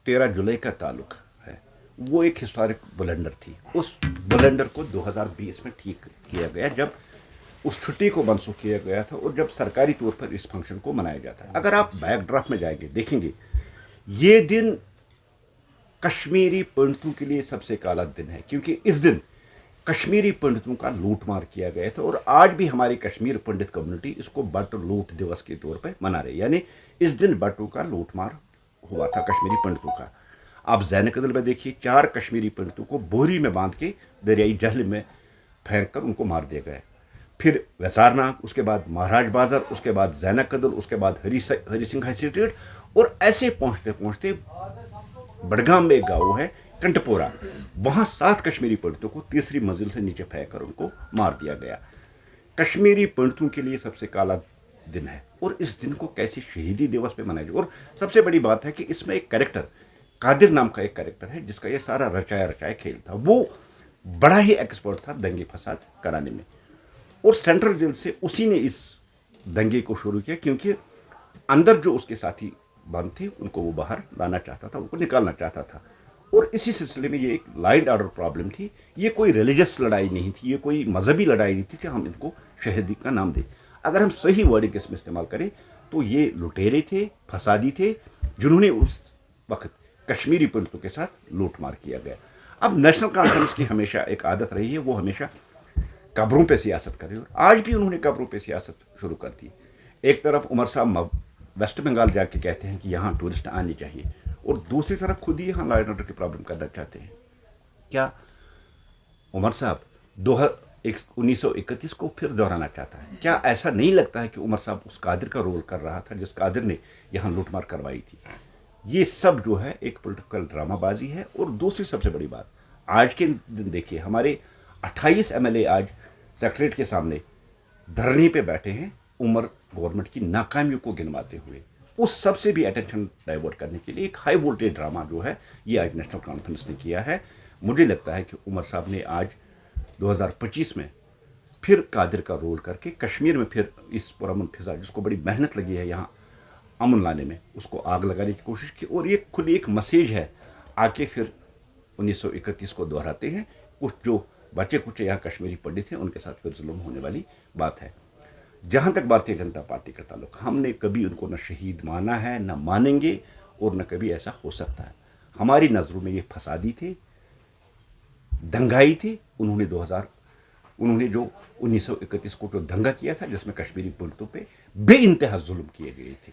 13 जुलाई का ताल्लुक है, वो एक हिस्टोरिक ब्लंडर थी। उस ब्लंडर को 2020 में ठीक किया गया, जब उस छुट्टी को मनसूख किया गया था और जब सरकारी तौर पर इस फंक्शन को मनाया जाता है। अगर आप बैकड्राफ्ट में जाएंगे, देखेंगे ये दिन कश्मीरी पंडितों के लिए सबसे काला दिन है, क्योंकि इस दिन कश्मीरी पंडितों का लूटमार किया गया था। और आज भी हमारी कश्मीर पंडित कम्युनिटी इसको बट लूट दिवस के तौर पर मना रही है, यानी इस दिन बटों का लूटमार हुआ था कश्मीरी पंडितों का। आप ज़ैन कदल में देखिए, 4 कश्मीरी पंडितों को बोरी में बांध के दरियाई जहल में फेंक कर उनको मार दिया गया। फिर वैसारनाग, उसके बाद महाराज बाजार, उसके बाद ज़ैन कदल, उसके बाद हरी सिंह हाई स्ट्रीट, और ऐसे पहुँचते पहुँचते बडगाम में एक गाँव है कंटपोरा, वहाँ 7 कश्मीरी पंडितों को तीसरी मंजिल से नीचे फेंक कर उनको मार दिया गया। कश्मीरी पंडितों के लिए सबसे काला दिन है, और इस दिन को कैसे शहीदी दिवस पे मनाया जाए। और सबसे बड़ी बात है कि इसमें एक कैरेक्टर, कादिर नाम का एक कैरेक्टर है, जिसका ये सारा रचाया खेल था। वो बड़ा ही एक्सपर्ट था दंगे फसाद कराने में, और सेंट्रल जेल से उसी ने इस दंगे को शुरू किया, क्योंकि अंदर जो उसके साथी बंद थे उनको वो बाहर लाना चाहता था, उनको निकालना चाहता था। और इसी सिलसिले में ये एक लाइन ऑर्डर प्रॉब्लम थी। ये कोई रिलीजियस लड़ाई नहीं थी, ये कोई मजहबी लड़ाई नहीं थी कि हम इनको शहीदी का नाम दें। अगर हम सही वर्डिंग इसमें इस्तेमाल करें तो ये लुटेरे थे, फसादी थे, जिन्होंने उस वक्त कश्मीरी पंडितों के साथ लूटमार किया गया। अब नेशनल कॉन्फ्रेंस की हमेशा एक आदत रही है, वो हमेशा कब्रों पे सियासत करे, और आज भी उन्होंने कब्रों पे सियासत शुरू कर दी। एक तरफ उमर साहब वेस्ट बंगाल जाके कहते हैं कि यहाँ टूरिस्ट आने चाहिए, और दूसरी तरफ खुद ही यहाँ लॉ एंड ऑर्डर की प्रॉब्लम करना चाहते हैं। क्या उमर साहब 1931 को फिर दोहराना चाहता है? क्या ऐसा नहीं लगता है कि उमर साहब उस कादिर का रोल कर रहा था जिस कादिर ने यहाँ लूटमार करवाई थी? ये सब जो है एक पॉलिटिकल ड्रामाबाजी है। और दूसरी सबसे बड़ी बात, आज के दिन देखिए, हमारे 28 MLA आज सेक्रेटरीट के सामने धरने पे बैठे हैं उमर गवर्नमेंट की नाकामियों को गिनवाते हुए। उस सब से भी अटेंशन डाइवर्ट करने के लिए एक हाई वोल्टेज ड्रामा जो है ये आज नेशनल कॉन्फ्रेंस ने किया है। मुझे लगता है कि उमर साहब ने आज 2025 में फिर कादिर का रोल करके कश्मीर में फिर इस पुरअमन फिजा, जिसको बड़ी मेहनत लगी है यहाँ अमन लाने में, उसको आग लगाने की कोशिश की। और ये खुद एक मैसेज है, आके फिर 1931 को दोहराते हैं। कुछ जो बच्चे कुछ यहाँ कश्मीरी पंडित हैं उनके साथ फिर जुल्म होने वाली बात है। जहाँ तक भारतीय जनता पार्टी का ताल्लुक, हमने कभी उनको न शहीद माना है, न मानेंगे, और न कभी ऐसा हो सकता है। हमारी नज़रों में ये फसादी थे, दंगाई थे। उन्होंने जो 1931 को जो दंगा किया था, जिसमें कश्मीरी पंडितों पे बेइंतहा जुल्म किए गए थे,